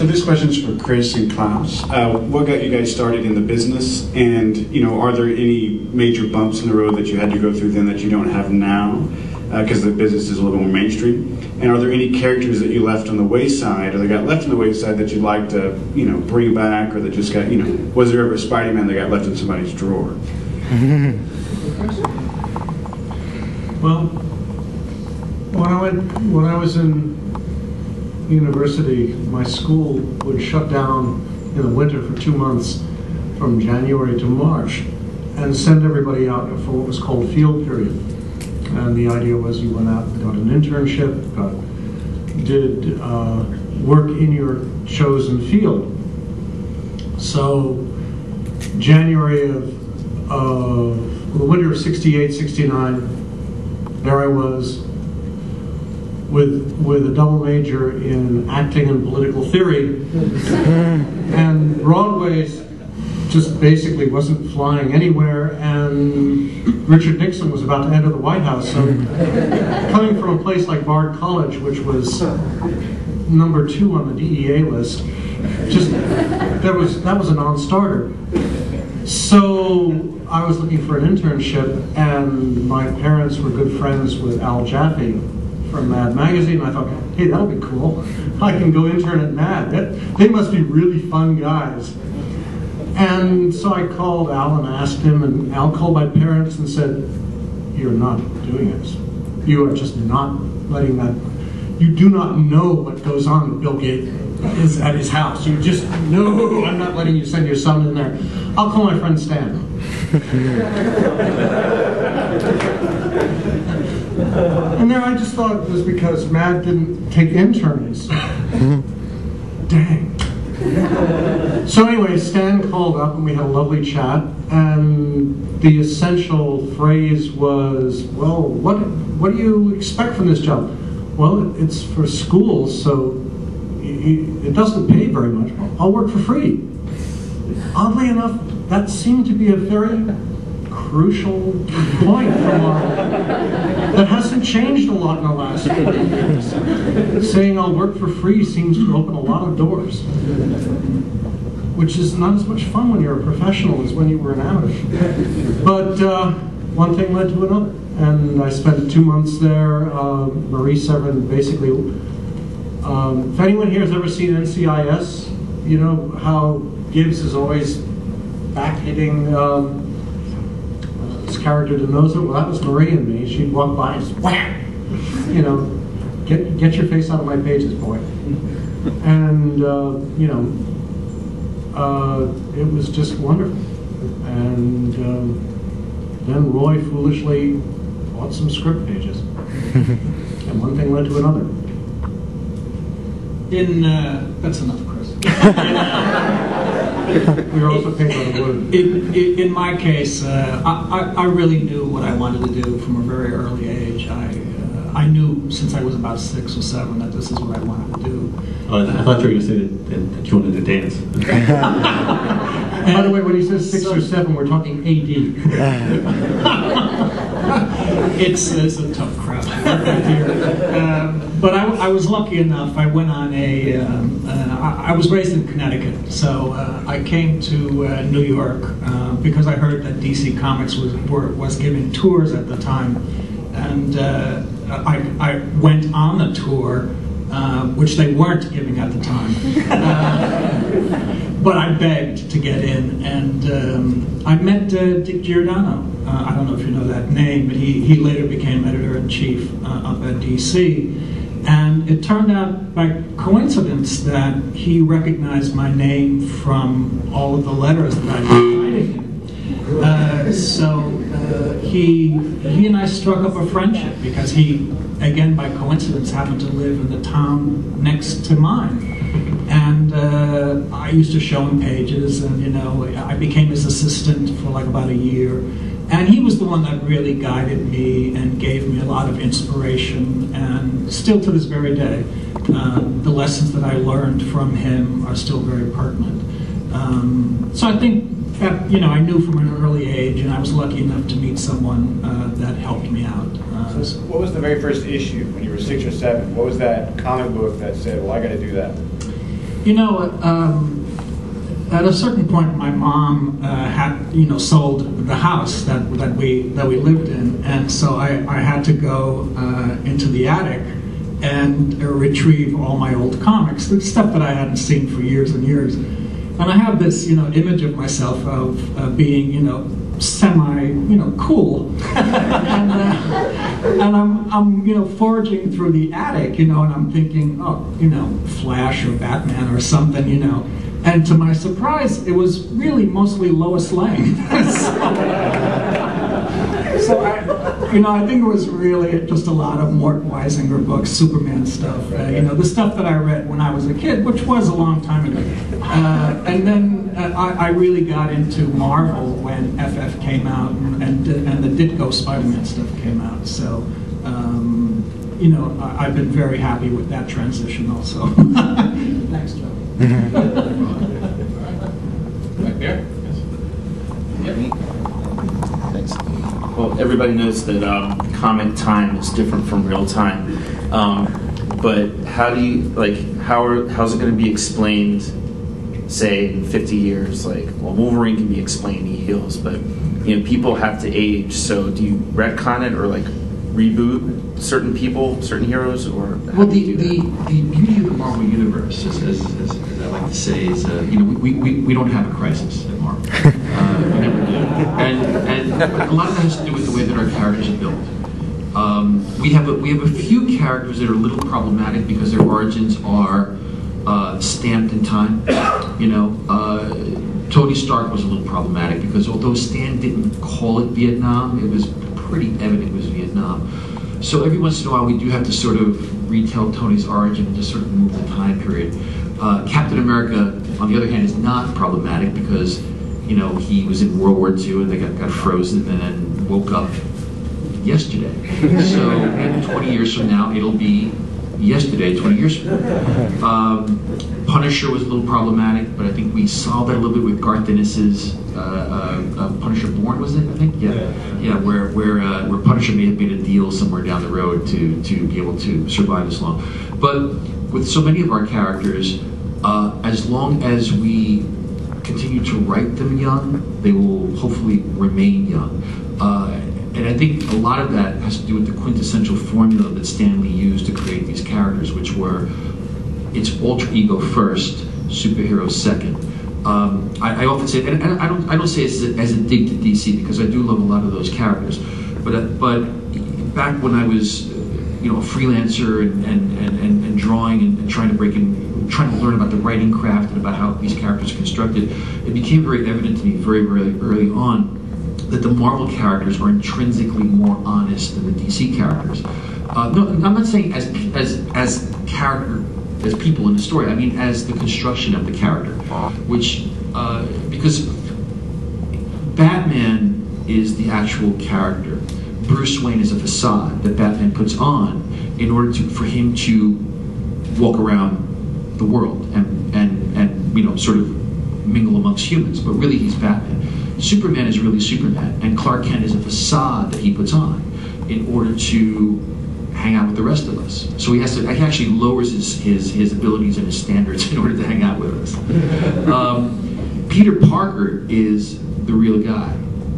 So this question's for Chris and Klaus. What got you guys started in the business, and are there any major bumps in the road that you had to go through then that you don't have now, because the business is a little more mainstream? And are there any characters that you left on the wayside, or that got left on the wayside that you'd like to bring back, or that just got was there ever a Spider-Man that got left in somebody's drawer? Well, when I was in university, my school would shut down in the winter for 2 months from January to March and send everybody out for what was called field period. And the idea was you went out and got an internship, did work in your chosen field. So January of the winter of 68, 69, there I was with a double major in acting and political theory, and Broadway just basically wasn't flying anywhere, and Richard Nixon was about to enter the White House. So coming from a place like Bard College, which was number 2 on the DEA list, that was a non-starter. So I was looking for an internship, and my parents were good friends with Al Jaffe from Mad Magazine. I thought, hey, that'll be cool. I can go intern at Mad. They must be really fun guys. And so I called Al and asked him, and Al called my parents and said, you're not doing this. You are just not letting that. You do not know what goes on with Bill Gates is at his house. You just, no, I'm not letting you send your son in there. I'll call my friend Stan. And then I just thought it was because Mad didn't take interns. Dang. So anyway, Stan called up and we had a lovely chat, and the essential phrase was, well, what do you expect from this job? Well, it's for schools, so it doesn't pay very much. I'll work for free. Oddly enough, that seemed to be a very crucial point from that hasn't changed a lot in the last few years. Saying I'll work for free seems to open a lot of doors, which is not as much fun when you're a professional as when you were an amateur. But one thing led to another, and I spent 2 months there. Marie Severin basically, if anyone here has ever seen NCIS, you know how Gibbs is always back-hitting his character Denoza. Well, that was Marie and me. She'd walk by and just wham! Get your face out of my pages, boy. And it was just wonderful. And then Roy foolishly bought some script pages, and one thing led to another. That's enough, Chris. We were also paid by the word. In my case, I really knew what I wanted to do from a very early age. I knew since I was about 6 or 7 that this is what I wanted to do. I thought you were going to say that you wanted to dance. By the way, when he says 6 or 7, we're talking AD. It's a tough crowd right here. But I was lucky enough. I went on I was raised in Connecticut, so I came to New York because I heard that DC Comics was giving tours at the time, and I went on a tour, which they weren't giving at the time. But I begged to get in, and I met Dick Giordano. I don't know if you know that name, but he later became editor-in-chief up at DC. And it turned out by coincidence that he recognized my name from all of the letters that I'd been writing him. So he and I struck up a friendship because he, again by coincidence, happened to live in the town next to mine. And I used to show him pages, and I became his assistant for like about a year. And he was the one that really guided me and gave me a lot of inspiration, and still to this very day, the lessons that I learned from him are still very pertinent. So I think that, I knew from an early age, and I was lucky enough to meet someone that helped me out. So what was the very first issue when you were 6 or 7? What was that comic book that said, well, I got to do that? You know, at a certain point, my mom had, sold the house that we lived in, and so I had to go into the attic and retrieve all my old comics, the stuff that I hadn't seen for years and years. And I have this, image of myself of being, semi, cool, and I'm foraging through the attic, and I'm thinking, oh, Flash or Batman or something, And to my surprise, it was really mostly Lois Lane. So I think it was really just a lot of Mort Weisinger books, Superman stuff, the stuff that I read when I was a kid, which was a long time ago. And then I really got into Marvel when FF came out and the Ditko Spider-Man stuff came out. So, I've been very happy with that transition also. Thanks, Joe. Back there? Yes. Yep. Thanks. Well, everybody knows that comic time is different from real time. But how do you, how's it going to be explained, say, in 50 years? Wolverine can be explained, he heals, but, people have to age, so do you retcon it or, reboot certain people, certain heroes, or well, the beauty of the Marvel universe, as I like to say, is we don't have a crisis at Marvel. We never do, and a lot of that has to do with the way that our characters are built. We have a few characters that are a little problematic because their origins are stamped in time. Tony Stark was a little problematic because although Stan didn't call it Vietnam, it was pretty evident it was Vietnam. So every once in a while we do have to sort of retell Tony's origin and just sort of move the time period. Captain America, on the other hand, is not problematic because, he was in World War II and they got frozen and then woke up yesterday. So 20 years from now, it'll be yesterday, 20 years from now. Punisher was a little problematic, but I think we solved that a little bit with Garth Ennis's Punisher Born, was it? I think, yeah, where Punisher may have made a deal somewhere down the road to be able to survive this long. But with so many of our characters, as long as we continue to write them young, they will hopefully remain young. And I think a lot of that has to do with the quintessential formula that Stan Lee used to create these characters, which were it's alter ego first, superhero second. I often say, and I don't say it as a dig to DC because I do love a lot of those characters, but back when I was a freelancer and drawing and trying to break in, trying to learn about the writing craft and about how these characters are constructed, it became very evident to me very, very early on that the Marvel characters are intrinsically more honest than the DC characters. No, I'm not saying as character, as people in the story. I mean as the construction of the character, which because Batman is the actual character. Bruce Wayne is a facade that Batman puts on in order for him to walk around the world and sort of mingle amongst humans. But really, he's Batman. Superman is really Superman, and Clark Kent is a facade that he puts on in order to hang out with the rest of us. So he actually lowers his abilities and his standards in order to hang out with us. Peter Parker is the real guy,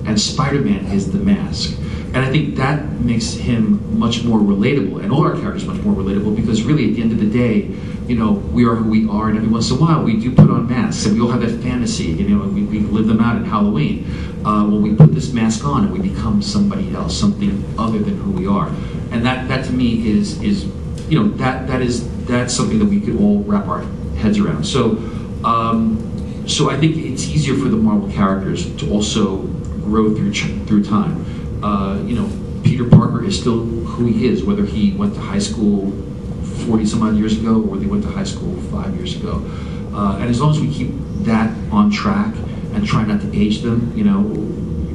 and Spider-Man is the mask. And I think that makes him much more relatable, and all our characters much more relatable, because really at the end of the day, we are who we are, and every once in a while we do put on masks, and we all have that fantasy, we live them out in Halloween. When we put this mask on and we become somebody else, something other than who we are. And that to me is that's something that we could all wrap our heads around. So I think it's easier for the Marvel characters to also grow through time. Peter Parker is still who he is, whether he went to high school 40 some odd years ago or whether he went to high school 5 years ago. And as long as we keep that on track and try not to age them,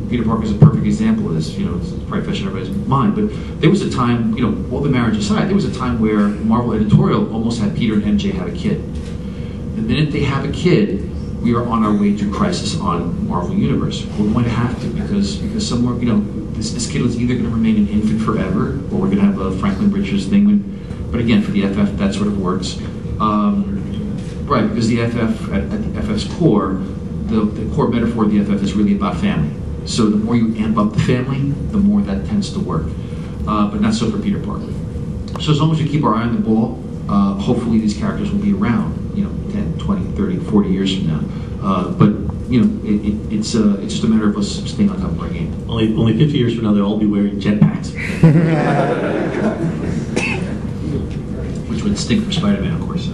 Peter Parker is a perfect example of this. It's probably fresh in everybody's mind, but there was a time, all the marriage aside, there was a time where Marvel editorial almost had Peter and MJ have a kid. The minute they have a kid, we are on our way to crisis on Marvel Universe. We're going to have to, because somewhere, this kid is either going to remain an infant forever, or we're going to have a Franklin Richards thing. But again, for the FF, that sort of works. Right, because the FF, at the FF's core, the core metaphor of the FF is really about family. So the more you amp up the family, the more that tends to work. But not so for Peter Parker. So as long as we keep our eye on the ball, hopefully these characters will be around, 10, 20, 30, 40 years from now. But it's just a matter of us staying on top of our game. Only 50 years from now, they'll all be wearing jetpacks. Which would stink for Spider-Man, of course.